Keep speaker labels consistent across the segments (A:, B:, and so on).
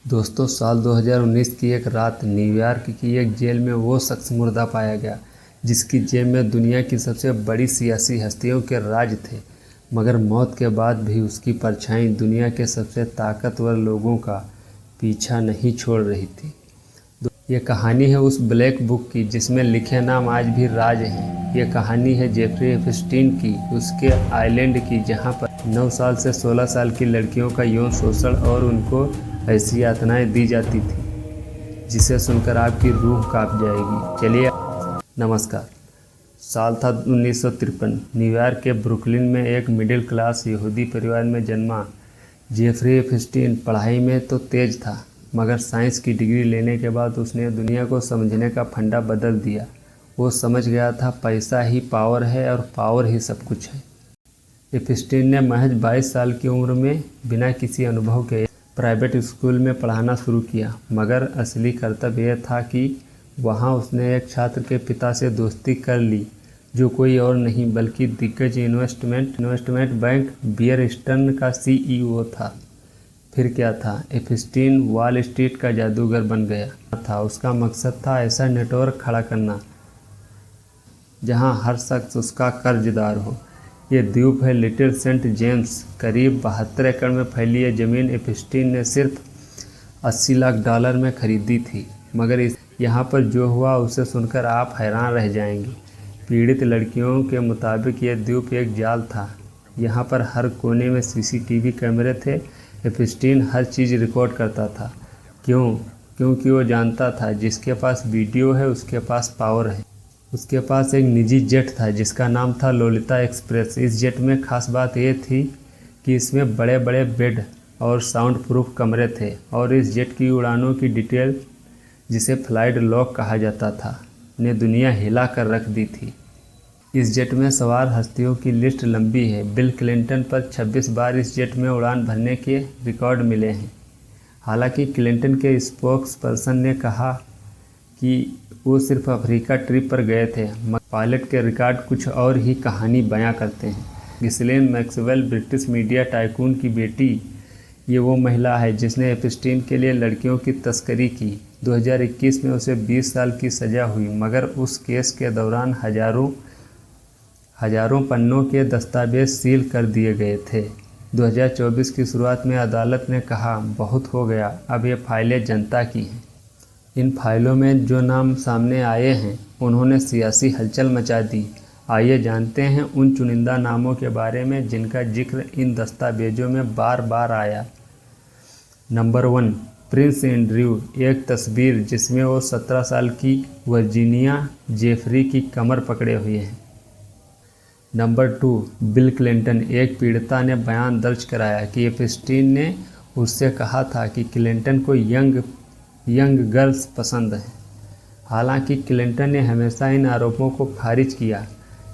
A: दोस्तों, साल 2019 की एक रात न्यूयॉर्क की एक जेल में वो शख्स मुर्दा पाया गया जिसकी जेब में दुनिया की सबसे बड़ी सियासी हस्तियों के राज थे, मगर मौत के बाद भी उसकी परछाई दुनिया के सबसे ताकतवर लोगों का पीछा नहीं छोड़ रही थी। ये कहानी है उस ब्लैक बुक की जिसमें लिखे नाम आज भी राज हैं। ये कहानी है जेफरी एप्स्टीन की, उसके आइलैंड की, जहाँ पर 9 साल से 16 साल की लड़कियों का यौन शोषण और उनको ऐसी यातनाएं दी जाती थी जिसे सुनकर आपकी रूह कांप जाएगी। चलिए, नमस्कार। साल था 1953। न्यूयॉर्क के ब्रुकलिन में एक मिडिल क्लास यहूदी परिवार में जन्मा जेफरी एप्स्टीन पढ़ाई में तो तेज था, मगर साइंस की डिग्री लेने के बाद उसने दुनिया को समझने का फंडा बदल दिया। वो समझ गया था पैसा ही पावर है और पावर ही सब कुछ है। एप्स्टीन ने महज 22 साल की उम्र में बिना किसी अनुभव के प्राइवेट स्कूल में पढ़ाना शुरू किया, मगर असली कर्तव्य यह था कि वहाँ उसने एक छात्र के पिता से दोस्ती कर ली जो कोई और नहीं बल्कि दिग्गज इन्वेस्टमेंट बैंक बियर स्टर्न का CEO था। फिर क्या था, एप्स्टीन वॉल स्ट्रीट का जादूगर बन गया था। उसका मकसद था ऐसा नेटवर्क खड़ा करना जहां हर शख्स उसका कर्जदार हो। ये द्वीप है लिटिल सेंट जेम्स। करीब 72 एकड़ में फैली ये ज़मीन एप्स्टीन ने सिर्फ $80 लाख में खरीदी थी, मगर यहाँ पर जो हुआ उसे सुनकर आप हैरान रह जाएंगे। पीड़ित लड़कियों के मुताबिक ये द्वीप एक जाल था। यहाँ पर हर कोने में CCTV कैमरे थे। एप्स्टीन हर चीज़ रिकॉर्ड करता था। क्योंकि वो जानता था जिसके पास वीडियो है उसके पास पावर है। उसके पास एक निजी जेट था जिसका नाम था लोलिता एक्सप्रेस। इस जेट में खास बात यह थी कि इसमें बड़े बड़े बेड और साउंड प्रूफ कमरे थे, और इस जेट की उड़ानों की डिटेल, जिसे फ्लाइट लॉग कहा जाता था, ने दुनिया हिला कर रख दी थी। इस जेट में सवार हस्तियों की लिस्ट लंबी है। बिल क्लिंटन पर 26 बार इस जेट में उड़ान भरने के रिकॉर्ड मिले हैं। हालांकि क्लिंटन के स्पोक्स पर्सन ने कहा कि वो सिर्फ अफ्रीका ट्रिप पर गए थे, मगर पायलट के रिकॉर्ड कुछ और ही कहानी बयां करते हैं। गिसलेन मैक्सवेल ब्रिटिश मीडिया टाइकून की बेटी, ये वो महिला है जिसने एप्स्टीन के लिए लड़कियों की तस्करी की। 2021 में उसे 20 साल की सज़ा हुई, मगर उस केस के दौरान हजारों पन्नों के दस्तावेज सील कर दिए गए थे। 2024 की शुरुआत में अदालत ने कहा, बहुत हो गया, अब ये फाइलें जनता की हैं। इन फाइलों में जो नाम सामने आए हैं उन्होंने सियासी हलचल मचा दी। आइए जानते हैं उन चुनिंदा नामों के बारे में जिनका जिक्र इन दस्तावेजों में बार बार आया। Number 1, Prince Andrew. एक तस्वीर जिसमें वो 17 साल की वर्जीनिया जेफरी की कमर पकड़े हुए हैं। Number 2, bill Clinton. एक पीड़िता ने बयान दर्ज कराया कि एप्स्टीन ने उससे कहा था कि क्लिंटन को यंग गर्ल्स पसंद हैं। हालांकि क्लिंटन ने हमेशा इन आरोपों को खारिज किया।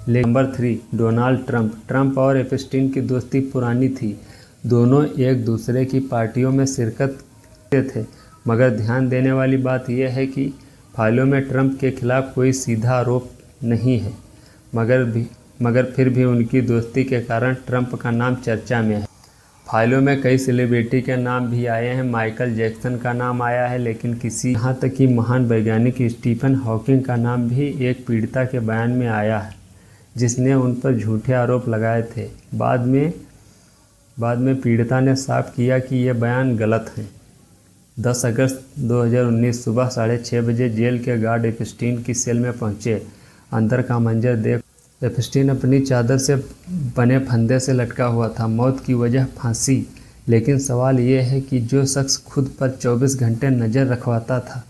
A: नंबर 3, डोनाल्ड ट्रंप और एप्स्टीन की दोस्ती पुरानी थी। दोनों एक दूसरे की पार्टियों में शिरकत करते थे, मगर ध्यान देने वाली बात यह है कि फाइलों में ट्रंप के खिलाफ कोई सीधा आरोप नहीं है, मगर फिर भी उनकी दोस्ती के कारण ट्रंप का नाम चर्चा में है। फाइलों में कई सेलिब्रिटी के नाम भी आए हैं। माइकल जैक्सन का नाम आया है, लेकिन यहाँ तक कि महान वैज्ञानिक स्टीफन हॉकिंग का नाम भी एक पीड़िता के बयान में आया है जिसने उन पर झूठे आरोप लगाए थे। बाद में पीड़िता ने साफ किया कि ये बयान गलत हैं। 10 अगस्त 2019 सुबह 6:30 बजे जेल के गार्ड एप्स्टीन की सेल में पहुंचे। अंदर का मंजर देख एप्स्टीन अपनी चादर से बने फंदे से लटका हुआ था। मौत की वजह फांसी, लेकिन सवाल ये है कि जो शख्स खुद पर 24 घंटे नज़र रखवाता था,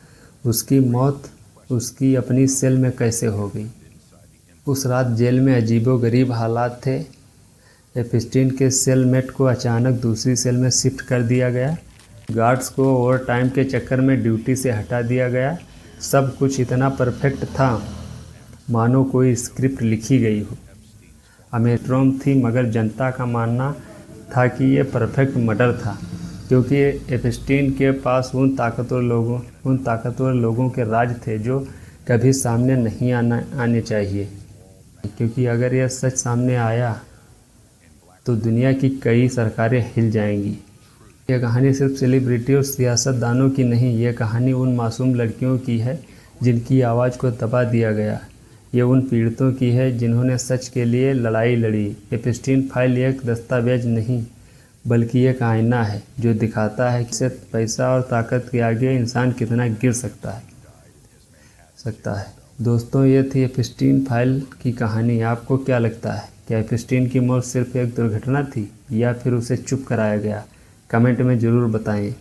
A: उसकी मौत उसकी अपनी सेल में कैसे हो गई। उस रात जेल में अजीबोगरीब हालात थे। एप्स्टीन के सेलमेट को अचानक दूसरी सेल में शिफ्ट कर दिया गया। गार्ड्स को ओवर टाइम के चक्कर में ड्यूटी से हटा दिया गया। सब कुछ इतना परफेक्ट था मानो कोई स्क्रिप्ट लिखी गई हो। अमेट्रोम थी, मगर जनता का मानना था कि ये परफेक्ट मर्डर था, क्योंकि एप्स्टीन के पास उन ताकतवर लोगों के राज थे जो कभी सामने नहीं आने चाहिए, क्योंकि अगर यह सच सामने आया तो दुनिया की कई सरकारें हिल जाएंगी। यह कहानी सिर्फ सेलिब्रिटी और सियासतदानों की नहीं, यह कहानी उन मासूम लड़कियों की है जिनकी आवाज़ को दबा दिया गया। ये उन पीड़ितों की है जिन्होंने सच के लिए लड़ाई लड़ी। एप्स्टीन फाइल एक दस्तावेज नहीं बल्कि एक आईना है जो दिखाता है कि सिर्फ पैसा और ताकत के आगे इंसान कितना गिर सकता है। दोस्तों, ये थी एप्स्टीन फाइल की कहानी। आपको क्या लगता है, क्या एप्स्टीन की मौत सिर्फ एक दुर्घटना थी या फिर उसे चुप कराया गया? कमेंट में ज़रूर बताएं।